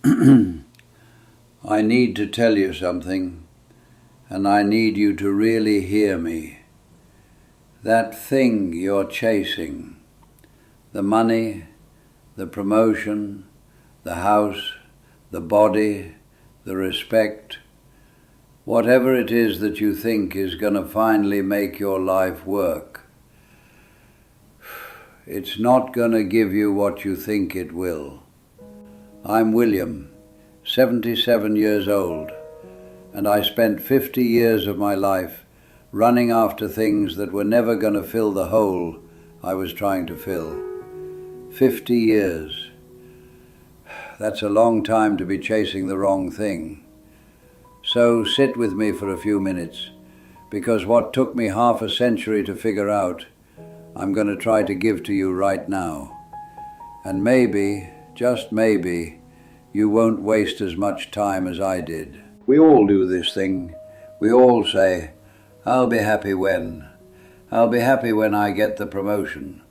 I need to tell you something, and I need you to really hear me. That thing you're chasing, the money, the promotion, the house, the body, the respect, whatever it is that you think is going to finally make your life work, it's not going to give you what you think it will. I'm William, 77 years old, and I spent 50 years of my life running after things that were never going to fill the hole I was trying to fill. 50 years. That's a long time to be chasing the wrong thing. So sit with me for a few minutes, because what took me half a century to figure out, I'm going to try to give to you right now. And maybe, just maybe, you won't waste as much time as I did. We all do this thing. We all say, I'll be happy when. I'll be happy when I get the promotion.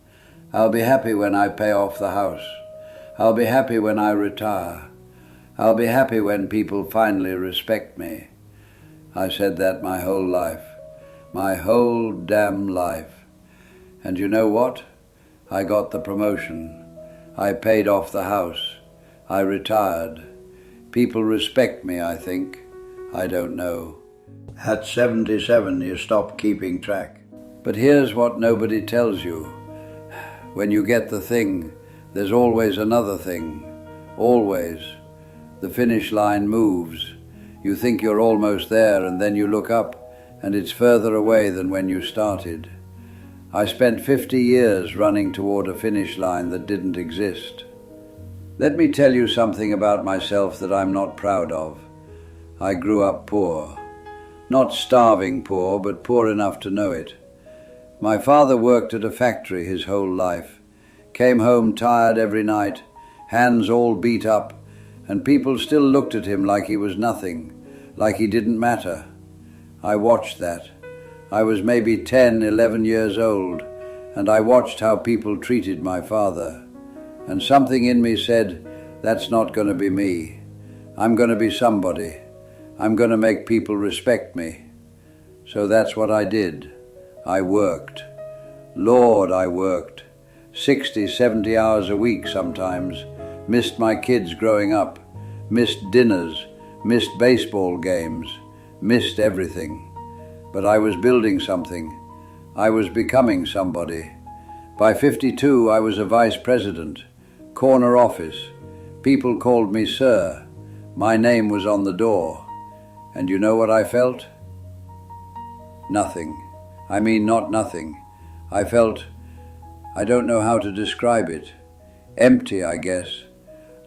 I'll be happy when I pay off the house. I'll be happy when I retire. I'll be happy when people finally respect me. I said that my whole life. My whole damn life. And you know what? I got the promotion. I paid off the house. I retired. People respect me, I think. I don't know. At 77, you stop keeping track. But here's what nobody tells you. When you get the thing, there's always another thing. Always. The finish line moves. You think you're almost there, and then you look up, and it's further away than when you started. I spent 50 years running toward a finish line that didn't exist. Let me tell you something about myself that I'm not proud of. I grew up poor. Not starving poor, but poor enough to know it. My father worked at a factory his whole life, came home tired every night, hands all beat up, and people still looked at him like he was nothing, like he didn't matter. I watched that. I was maybe 10, 11 years old, and I watched how people treated my father. And something in me said, that's not going to be me. I'm going to be somebody. I'm going to make people respect me. So that's what I did. I worked. Lord, I worked. 60, 70 hours a week sometimes. Missed my kids growing up. Missed dinners. Missed baseball games. Missed everything. But I was building something. I was becoming somebody. By 52, I was a vice president. Corner office. People called me sir. My name was on the door. And you know what I felt? Nothing. I mean, not nothing. I felt, I don't know how to describe it. Empty, I guess.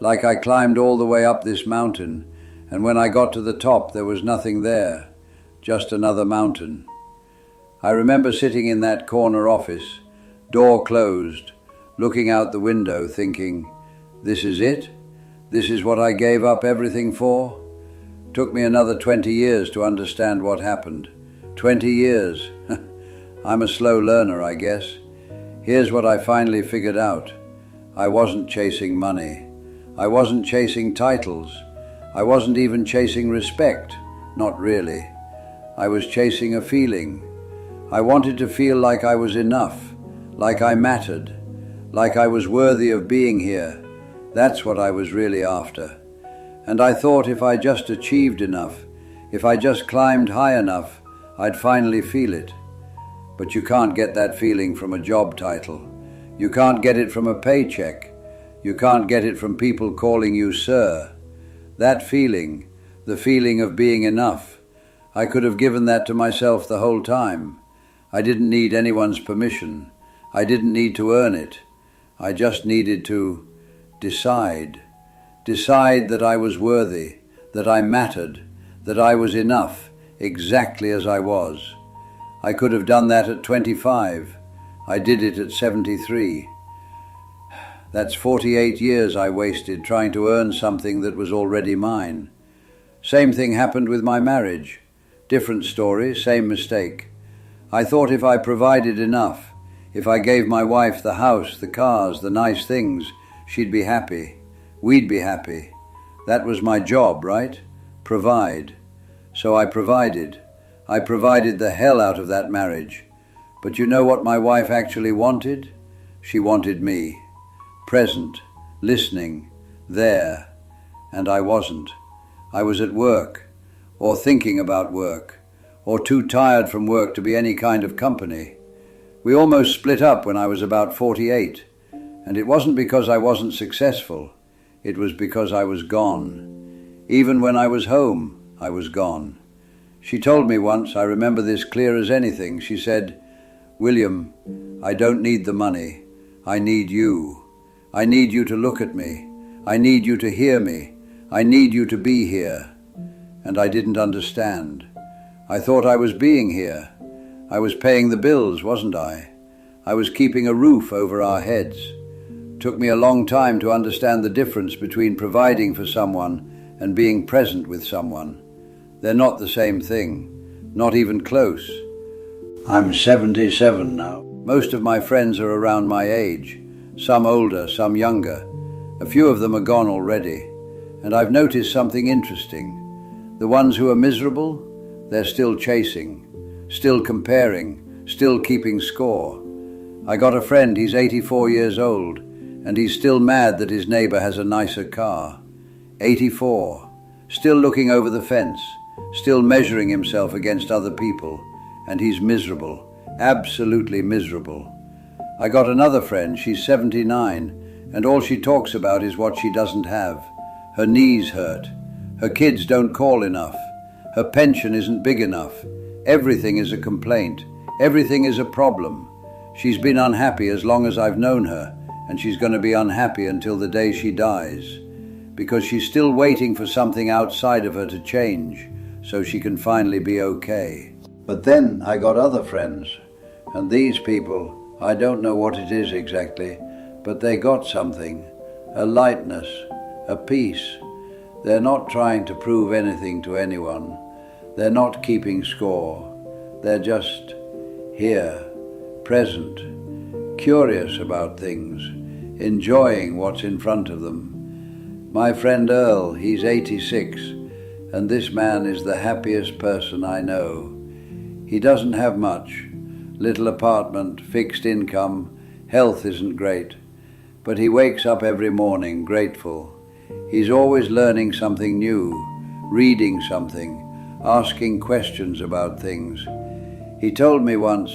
Like I climbed all the way up this mountain, and when I got to the top, there was nothing there. Just another mountain. I remember sitting in that corner office, door closed, looking out the window, thinking, this is it? This is what I gave up everything for? Took me another 20 years to understand what happened. 20 years. I'm a slow learner, I guess. Here's what I finally figured out. I wasn't chasing money. I wasn't chasing titles. I wasn't even chasing respect. Not really. I was chasing a feeling. I wanted to feel like I was enough, like I mattered, like I was worthy of being here. That's what I was really after. And I thought if I just achieved enough, if I just climbed high enough, I'd finally feel it. But you can't get that feeling from a job title. You can't get it from a paycheck. You can't get it from people calling you sir. That feeling, the feeling of being enough, I could have given that to myself the whole time. I didn't need anyone's permission. I didn't need to earn it. I just needed to decide. Decide that I was worthy, that I mattered, that I was enough, exactly as I was. I could have done that at 25. I did it at 73. That's 48 years I wasted trying to earn something that was already mine. Same thing happened with my marriage. Different story, same mistake. I thought if I provided enough, if I gave my wife the house, the cars, the nice things, she'd be happy. We'd be happy. That was my job, right? Provide. So I provided. I provided the hell out of that marriage. But you know what my wife actually wanted? She wanted me. Present, listening, there. And I wasn't. I was at work, or thinking about work, or too tired from work to be any kind of company. We almost split up when I was about 48, and it wasn't because I wasn't successful. It was because I was gone. Even when I was home, I was gone. She told me once, I remember this clear as anything, she said, "William, I don't need the money. I need you. I need you to look at me. I need you to hear me. I need you to be here." And I didn't understand. I thought I was being here. I was paying the bills, wasn't I? I was keeping a roof over our heads. Took me a long time to understand the difference between providing for someone and being present with someone. They're not the same thing, not even close. I'm 77 now. Most of my friends are around my age, some older, some younger. A few of them are gone already, and I've noticed something interesting. The ones who are miserable, they're still chasing, still comparing, still keeping score. I got a friend, he's 84 years old, and he's still mad that his neighbor has a nicer car. 84, still looking over the fence, still measuring himself against other people, and he's miserable, absolutely miserable. I got another friend, she's 79, and all she talks about is what she doesn't have. Her knees hurt. Her kids don't call enough. Her pension isn't big enough. Everything is a complaint. Everything is a problem. She's been unhappy as long as I've known her, and she's going to be unhappy until the day she dies, because she's still waiting for something outside of her to change so she can finally be okay. But then I got other friends, and these people, I don't know what it is exactly, but they got something, a lightness, a peace. They're not trying to prove anything to anyone. They're not keeping score. They're just here, present, curious about things, enjoying what's in front of them. My friend Earl, he's 86, and this man is the happiest person I know. He doesn't have much, little apartment, fixed income, health isn't great, but he wakes up every morning grateful. He's always learning something new, reading something, asking questions about things. He told me once,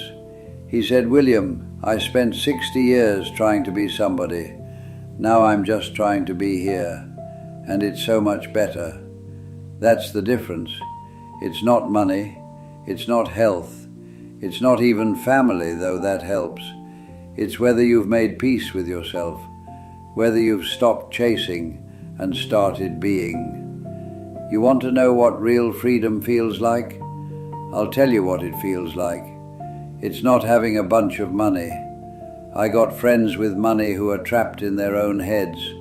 he said, "William, I spent 60 years trying to be somebody. Now I'm just trying to be here, and it's so much better." That's the difference. It's not money, it's not health, it's not even family, though that helps. It's whether you've made peace with yourself, whether you've stopped chasing and started being. You want to know what real freedom feels like? I'll tell you what it feels like. It's not having a bunch of money. I got friends with money who are trapped in their own heads,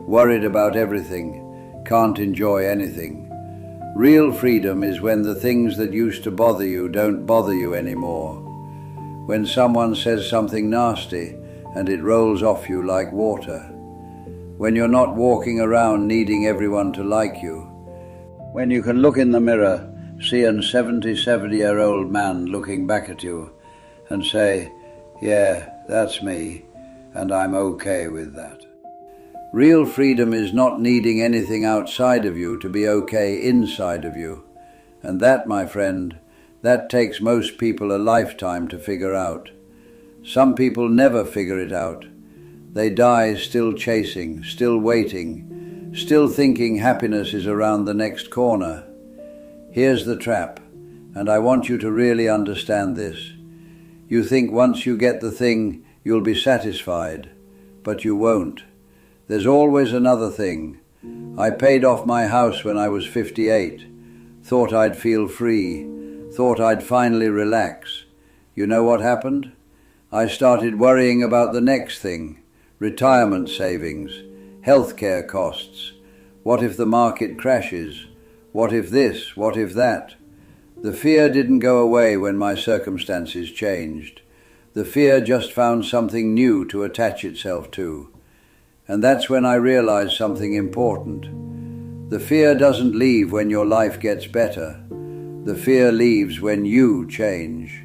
worried about everything, can't enjoy anything. Real freedom is when the things that used to bother you don't bother you anymore. When someone says something nasty and it rolls off you like water. When you're not walking around needing everyone to like you. When you can look in the mirror, see a 77-year-old man looking back at you and say, "Yeah, that's me, and I'm okay with that." Real freedom is not needing anything outside of you to be okay inside of you. And that, my friend, that takes most people a lifetime to figure out. Some people never figure it out. They die still chasing, still waiting, still thinking happiness is around the next corner. Here's the trap, and I want you to really understand this. You think once you get the thing, you'll be satisfied, but you won't. There's always another thing. I paid off my house when I was 58. Thought I'd feel free. Thought I'd finally relax. You know what happened? I started worrying about the next thing. Retirement savings. Healthcare costs. What if the market crashes? What if this? What if that? The fear didn't go away when my circumstances changed. The fear just found something new to attach itself to. And that's when I realized something important. The fear doesn't leave when your life gets better. The fear leaves when you change.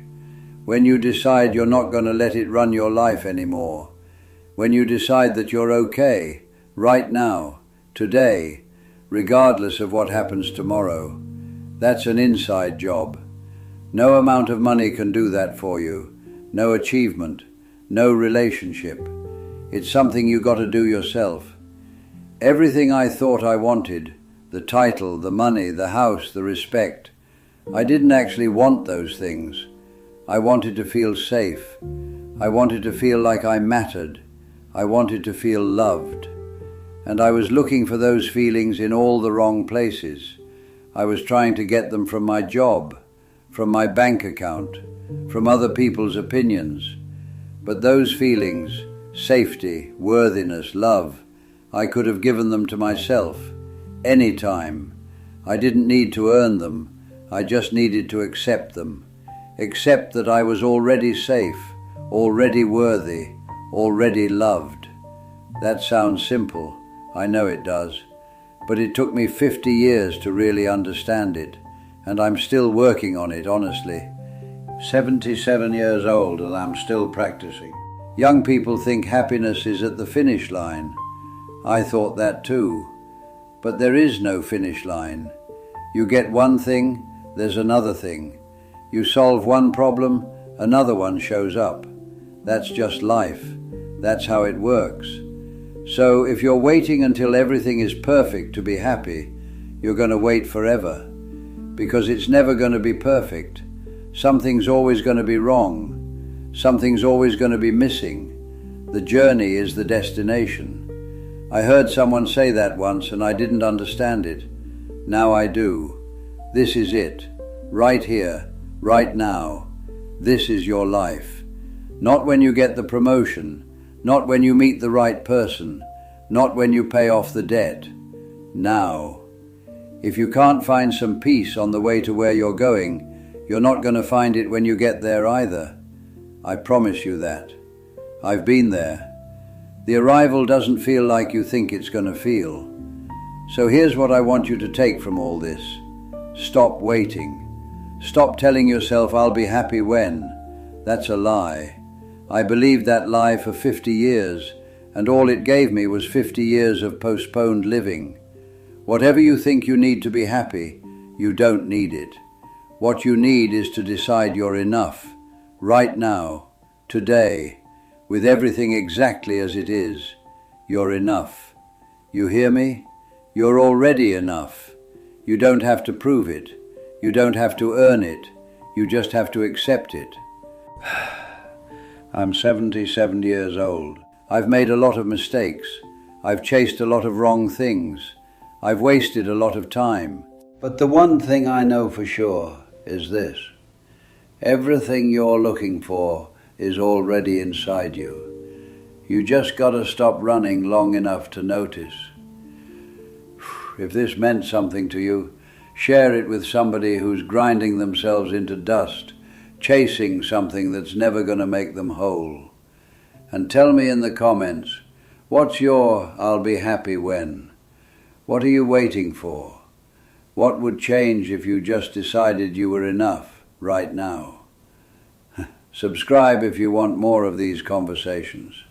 When you decide you're not going to let it run your life anymore. When you decide that you're okay, right now, today, regardless of what happens tomorrow. That's an inside job. No amount of money can do that for you. No achievement, no relationship. It's something you got to do yourself. Everything I thought I wanted, the title, the money, the house, the respect, I didn't actually want those things. I wanted to feel safe. I wanted to feel like I mattered. I wanted to feel loved. And I was looking for those feelings in all the wrong places. I was trying to get them from my job, from my bank account, from other people's opinions. But those feelings, safety, worthiness, love, I could have given them to myself, any time. I didn't need to earn them. I just needed to accept them. Accept that I was already safe, already worthy, already loved. That sounds simple. I know it does. But it took me 50 years to really understand it. And I'm still working on it, honestly. 77 years old and I'm still practicing. Young people think happiness is at the finish line. I thought that too. But there is no finish line. You get one thing, there's another thing. You solve one problem, another one shows up. That's just life. That's how it works. So if you're waiting until everything is perfect to be happy, you're going to wait forever. Because it's never going to be perfect. Something's always going to be wrong. Something's always going to be missing. The journey is the destination. I heard someone say that once and I didn't understand it. Now I do. This is it. Right here, right now. This is your life. Not when you get the promotion. Not when you meet the right person. Not when you pay off the debt. Now. If you can't find some peace on the way to where you're going, you're not going to find it when you get there either. I promise you that. I've been there. The arrival doesn't feel like you think it's going to feel. So here's what I want you to take from all this. Stop waiting. Stop telling yourself, I'll be happy when. That's a lie. I believed that lie for 50 years, and all it gave me was 50 years of postponed living. Whatever you think you need to be happy, you don't need it. What you need is to decide you're enough, right now, today, with everything exactly as it is. You're enough. You hear me? You're already enough. You don't have to prove it. You don't have to earn it. You just have to accept it. I'm 77 years old. I've made a lot of mistakes. I've chased a lot of wrong things. I've wasted a lot of time. But the one thing I know for sure is this. Everything you're looking for is already inside you. You just got to stop running long enough to notice. If this meant something to you, share it with somebody who's grinding themselves into dust, chasing something that's never going to make them whole. And tell me in the comments, what's your I'll be happy when? What are you waiting for? What would change if you just decided you were enough right now? Subscribe if you want more of these conversations.